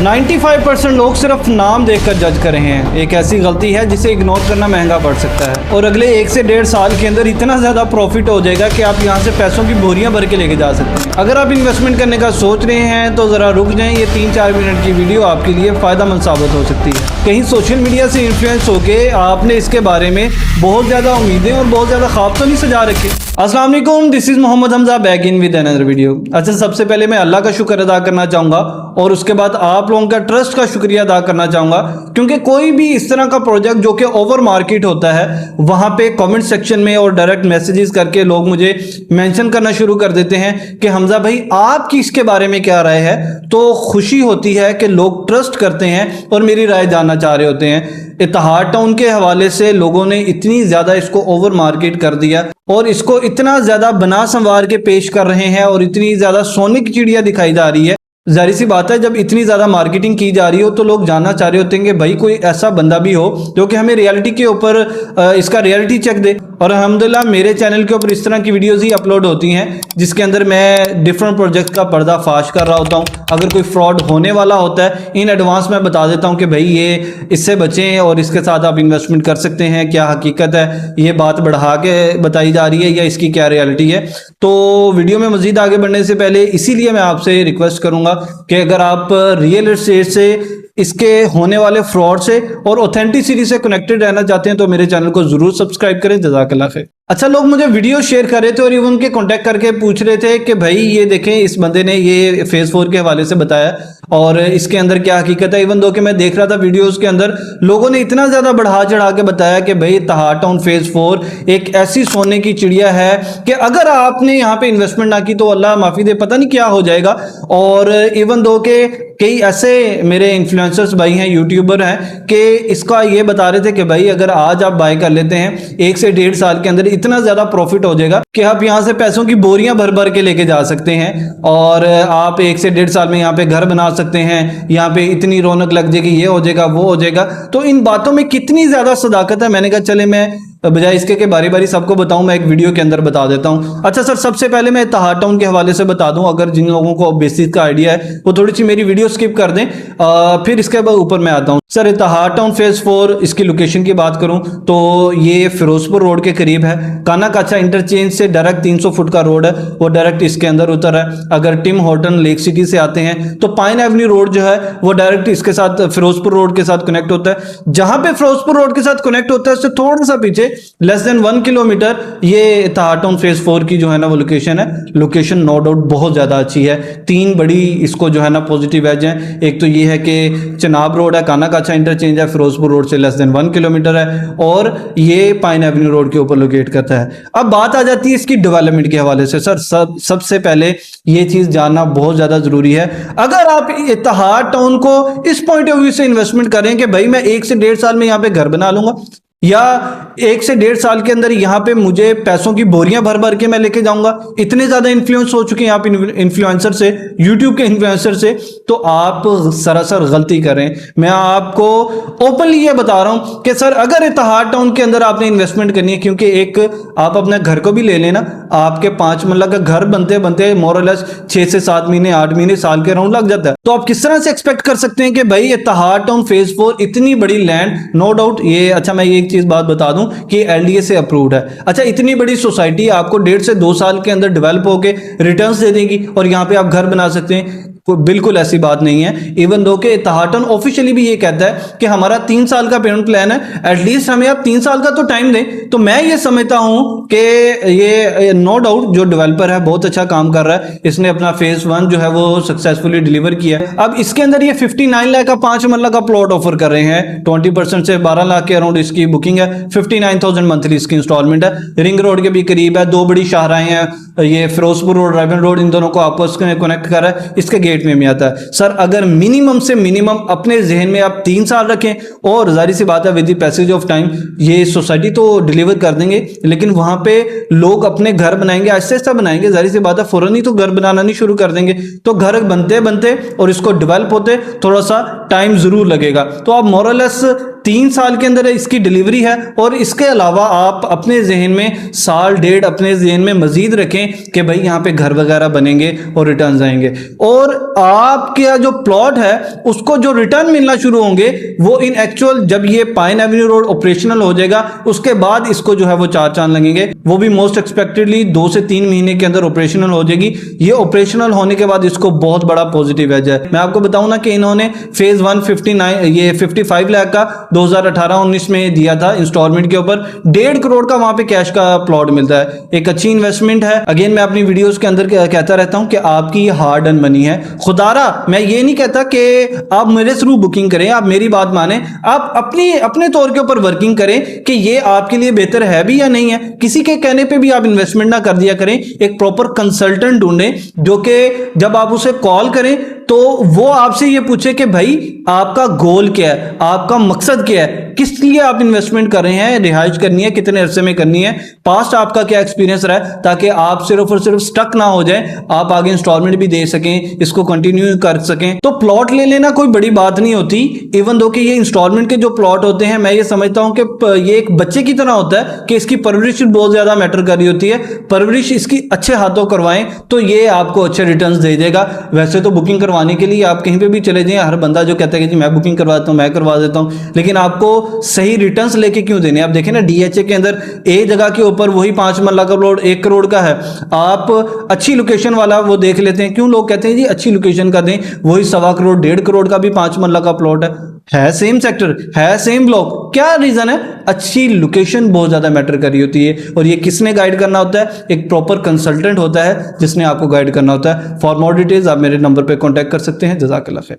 95% लोग सिर्फ नाम देखकर जज कर रहे हैं। एक ऐसी गलती है जिसे इग्नोर करना महंगा पड़ सकता है और अगले 1 से 1.5 साल के अंदर इतना ज़्यादा प्रॉफिट हो जाएगा कि आप यहाँ से पैसों की बोरियां भर के लेके जा सकते हैं। अगर आप इन्वेस्टमेंट करने का सोच रहे हैं तो ज़रा रुक जाएं, ये 3-4 मिनट की वीडियो आपके लिए फ़ायदेमंद साबित हो सकती है। कहीं सोशल मीडिया से इन्फ्लुएंस होके आपने इसके बारे में बहुत ज़्यादा उम्मीदें और बहुत ज़्यादा ख्वाब तो नहीं सजा रखे। अस्सलाम वालेकुम, this is Mohammad Hamza back in with another video. अच्छा, सबसे पहले मैं अल्लाह का शुक्र अदा करना चाहूँगा और उसके बाद आप लोगों का ट्रस्ट का शुक्रिया अदा करना चाहूँगा, क्योंकि कोई भी इस तरह का प्रोजेक्ट जो कि ओवर मार्केट होता है वहाँ पे कमेंट सेक्शन में और डायरेक्ट मैसेजेस करके लोग मुझे मेंशन करना शुरू कर देते हैं कि हमजा भाई आपकी इसके बारे में क्या राय है। तो खुशी होती है कि लोग ट्रस्ट करते हैं और मेरी राय जानना चाह रहे होते हैं। इत्तेहाद टाउन के हवाले से लोगों ने इतनी ज़्यादा इसको ओवर मार्केट कर दिया और इसको इतना ज़्यादा बना संवार के पेश कर रहे हैं और इतनी ज़्यादा सोने की चिड़िया दिखाई जा रही है। जाहिर सी बात है, जब इतनी ज़्यादा मार्केटिंग की जा रही हो तो लोग जानना चाह रहे होते हैं कि भाई कोई ऐसा बंदा भी हो जो कि हमें रियलिटी के ऊपर इसका रियलिटी चेक दे। और अल्हम्दुलिल्लाह मेरे चैनल के ऊपर इस तरह की वीडियोज़ ही अपलोड होती हैं जिसके अंदर मैं डिफरेंट प्रोजेक्ट का पर्दाफाश कर रहा होता हूँ। अगर कोई फ्रॉड होने वाला होता है इन एडवांस मैं बता देता हूँ कि भाई ये इससे बचें और इसके साथ आप इन्वेस्टमेंट कर सकते हैं, क्या हकीकत है, ये बात बढ़ा के बताई जा रही है या इसकी क्या रियलिटी है। तो वीडियो में मज़ीद आगे बढ़ने से पहले इसीलिए मैं आपसे रिक्वेस्ट करूँगा कि अगर आप रियल एस्टेट से, इसके होने वाले फ्रॉड से और ऑथेंटिसिटी से कनेक्टेड रहना चाहते हैं तो मेरे चैनल को जरूर सब्सक्राइब करें। जज़ाकल्लाह खैर। अच्छा, लोग मुझे वीडियो शेयर कर रहे थे और इवन के कांटेक्ट करके पूछ रहे थे कि भाई ये देखें इस बंदे ने ये फेज 4 के हवाले से बताया और इसके अंदर क्या हकीकत है। इवन दो कि मैं देख रहा था वीडियोस के अंदर लोगों ने इतना ज़्यादा बढ़ा चढ़ा के बताया कि भाई इत्तेहाद टाउन फेज 4 एक ऐसी सोने की चिड़िया है कि अगर आपने यहाँ पे इन्वेस्टमेंट ना की तो अल्लाह माफ़ी दे पता नहीं क्या हो जाएगा। और इवन दो के कई ऐसे मेरे इन्फ्लुएंसर्स भाई हैं, यूट्यूबर हैं कि इसका ये बता रहे थे कि भाई अगर आज आप बाय कर लेते हैं 1 से 1.5 साल के अंदर इतना ज़्यादा प्रॉफिट हो जाएगा कि आप यहाँ से पैसों की बोरियां भर भर के लेके जा सकते हैं और आप 1 से 1.5 साल में यहाँ पे घर बना सकते हैं, यहाँ पे इतनी रौनक लग जाएगी, ये हो जाएगा वो हो जाएगा। तो इन बातों में कितनी ज़्यादा सदाकत है। मैंने कहा चले मैं बजाय इसके कि बारी बारी सबको बताऊं मैं एक वीडियो के अंदर बता देता हूं। अच्छा सर, सबसे पहले मैं इत्तेहाद टाउन के हवाले से बता दूं, अगर जिन लोगों को बेसिक का आइडिया है वो थोड़ी सी मेरी वीडियो स्किप कर दें, फिर इसके बाद ऊपर मैं आता हूं। सर, इत्तेहाद टाउन फेज 4 इसकी लोकेशन की बात करूं तो ये फिरोजपुर रोड के करीब है। काना काचा इंटरचेंज से डायरेक्ट 300 फुट का रोड है, वो डायरेक्ट इसके अंदर उतर है। अगर टिम हॉर्टन लेक सिटी से आते हैं तो पाइन एवेन्यू रोड जो है वो डायरेक्ट इसके साथ फिरोजपुर रोड के साथ कनेक्ट होता है। जहां पे फिरोजपुर रोड के साथ कनेक्ट होता है उससे थोड़ा सा पीछे लेस देन 1 किलोमीटर ये इत्तेहाद टाउन फेज 4 की जो है ना वो लोकेशन है। लोकेशन नो डाउट बहुत ज्यादा अच्छी है। 3 बड़ी इसको जो है ना पॉजिटिव एज है। एक तो ये है कि चनाब रोड है, काना काचा इंटरचेंज है, फिरोजपुर रोड से लेस देन 1 किलोमीटर है और ये पाइन एवेन्यू रोड के ऊपर लोकेट करता है। अब बात आ जाती है इसकी डेवलपमेंट के हवाले से। सर, सबसे पहले ये चीज जानना बहुत ज्यादा जरूरी है। अगर आप इत्तेहाद टाउन को इस पॉइंट ऑफ व्यू से इन्वेस्टमेंट करें कि भाई मैं 1 से 1.5 साल में यहाँ पे घर बना लूंगा या 1 से 1.5 साल के अंदर यहाँ पे मुझे पैसों की बोरियां भर भर के मैं लेके जाऊंगा, इतने ज्यादा इन्फ्लुएंस हो चुके हैं आप इन्फ्लुएंसर से, यूट्यूब के इन्फ्लुएंसर से, तो आप सरासर गलती करें। मैं आपको ओपनली ये बता रहा हूं कि सर अगर इत्तेहाद टाउन के अंदर आपने इन्वेस्टमेंट करनी है, क्योंकि एक आप अपने घर को भी ले लेना, आपके 5 मरला का घर बनते बनते मोरलेस 6 से 7 महीने 8 महीने साल के राउंड लग जाता है। तो आप किस तरह से एक्सपेक्ट कर सकते हैं कि भाई इत्तेहाद टाउन फेज 4 इतनी बड़ी लैंड, नो डाउट ये, अच्छा मैं ये चीज बात बता दूं कि एलडीए से अप्रूव्ड है। अच्छा, इतनी बड़ी सोसाइटी आपको 1.5 से 2 साल के अंदर डेवलप होके रिटर्न्स दे देगी और यहां पे आप घर बना सकते हैं, बिल्कुल ऐसी बात नहीं है। इवन दो के इत्तेहाद टाउन ऑफिशियली भी ये कहता है कि हमारा 3 साल का पेमेंट प्लान है, एटलीस्ट हमें आप 3 साल का तो टाइम दें। तो मैं ये समझता हूं कि ये नो डाउट जो डेवलपर है बहुत अच्छा काम कर रहा है, इसने अपना फेज 1 जो है वो सक्सेसफुली डिलीवर किया है। अब इसके अंदर ये 59 लाख का 5 मरला का प्लॉट ऑफर कर रहे हैं, 20% से 12 लाख के अराउंड इसकी बुकिंग है, 59,000 मंथली इसकी इंस्टॉलमेंट है। रिंग रोड के भी करीब है, 2 बड़ी शाहराहें हैं, ये फिरोजपुर रोड, रायबन रोड, इन दोनों को आपस में कनेक्ट कर रहा है, इसके गेट में आता है। सर, अगर मिनिमम से मिनिमम अपने जहन में आप 3 साल रखें और जाहिर सी बात है with the passage of time ये सोसाइटी तो डिलीवर कर देंगे, लेकिन वहां पे लोग अपने घर बनाएंगे, आहिस्ता आहिस्ता बनाएंगे। जाहिर सी बात है फौरन ही तो घर बनाना नहीं शुरू कर देंगे, तो घर बनते बनते और इसको डेवलप होते थोड़ा सा टाइम जरूर लगेगा। तो आप मोरलेस 3 साल के अंदर इसकी डिलीवरी है। और इसके अलावा आप अपने जहन में साल डेढ़ अपने जहन में मजीद रखें कि भाई यहाँ पे घर वगैरह बनेंगे और रिटर्न आएंगे, और आपका जो प्लॉट है उसको जो रिटर्न मिलना शुरू होंगे वो इन एक्चुअल जब ये पाइन एवेन्यू रोड ऑपरेशनल हो जाएगा उसके बाद इसको जो है वो 4 चांद लगेंगे। वो भी मोस्ट एक्सपेक्टेडली 2 से 3 महीने के अंदर ऑपरेशनल हो जाएगी। ये ऑपरेशनल होने के बाद इसको बहुत बड़ा पॉजिटिव एज है। मैं आपको बताऊं ना कि इन्होंने फेज 1 55 लाख का 2018-19 में दिया था इंस्टॉलमेंट के ऊपर, 1.5 करोड़ का वहां पे कैश का प्लॉट मिलता है। एक अच्छी इन्वेस्टमेंट है। अगेन मैं अपनी वीडियोस के अंदर कहता रहता हूं कि आपकी हार्ड अर्न मनी है। खुदारा मैं ये नहीं कहता कि आप मेरे थ्रू बुकिंग करें, आप मेरी बात माने, आप अपने तौर के ऊपर वर्किंग करें कि ये आपके लिए बेहतर है भी या नहीं है। किसी के कहने पे भी आप इन्वेस्टमेंट ना कर दिया करें। एक प्रॉपर कंसल्टेंट ढूंढें जो कि जब आप उसे कॉल करें तो वो आपसे ये पूछे कि भाई आपका गोल क्या है, आपका मकसद क्या है, किस लिए आप इन्वेस्टमेंट कर रहे हैं, रिहाइश करनी है, कितने अरसे में करनी है, पास्ट आपका क्या एक्सपीरियंस रहा है, ताकि आप सिर्फ और सिर्फ स्टक ना हो जाए, आप आगे इंस्टॉलमेंट भी दे सकें, इसको कंटिन्यू कर सकें। तो प्लॉट ले लेना कोई बड़ी बात नहीं होती। इवन दो कि ये इंस्टॉलमेंट के जो प्लॉट होते हैं मैं ये समझता हूं कि ये एक बच्चे की तरह होता है कि इसकी परवरिश बहुत ज्यादा मैटर कर रही होती है। परवरिश इसकी अच्छे हाथों करवाएं तो ये आपको अच्छे रिटर्न्स दे देगा। वैसे तो बुकिंग करवाने के लिए आप कहीं पे भी चले जाएं, हर बंदा जो कहता है कि जी मैं बुकिंग करवाता हूं, मैं करवा देता हूं, लेकिन आपको सही रिटर्न्स लेके क्यों देने। आप देखें ना डीएचए के अंदर एक जगह के ऊपर वही 5 मरला का प्लॉट 1 करोड़ का है, आप अच्छी लोकेशन वाला वो देख लेते हैं। क्यों लोग कहते हैं जी अच्छी लोकेशन का दें, वही 1.25 करोड़ 1.5 करोड़ का भी 5 मरला का प्लॉट है सेम सेक्टर, है सेम ब्लॉक। क्या रीजन है? अच्छी लोकेशन बहुत ज्यादा मैटर कर रही होती है। और ये किसने गाइड करना होता है? एक प्रॉपर कंसल्टेंट होता है जिसने आपको गाइड करना होता है। फॉर मोर डिटेल्स आप मेरे नंबर पे कांटेक्ट कर सकते हैं। जज़ाकल्लाह खैर।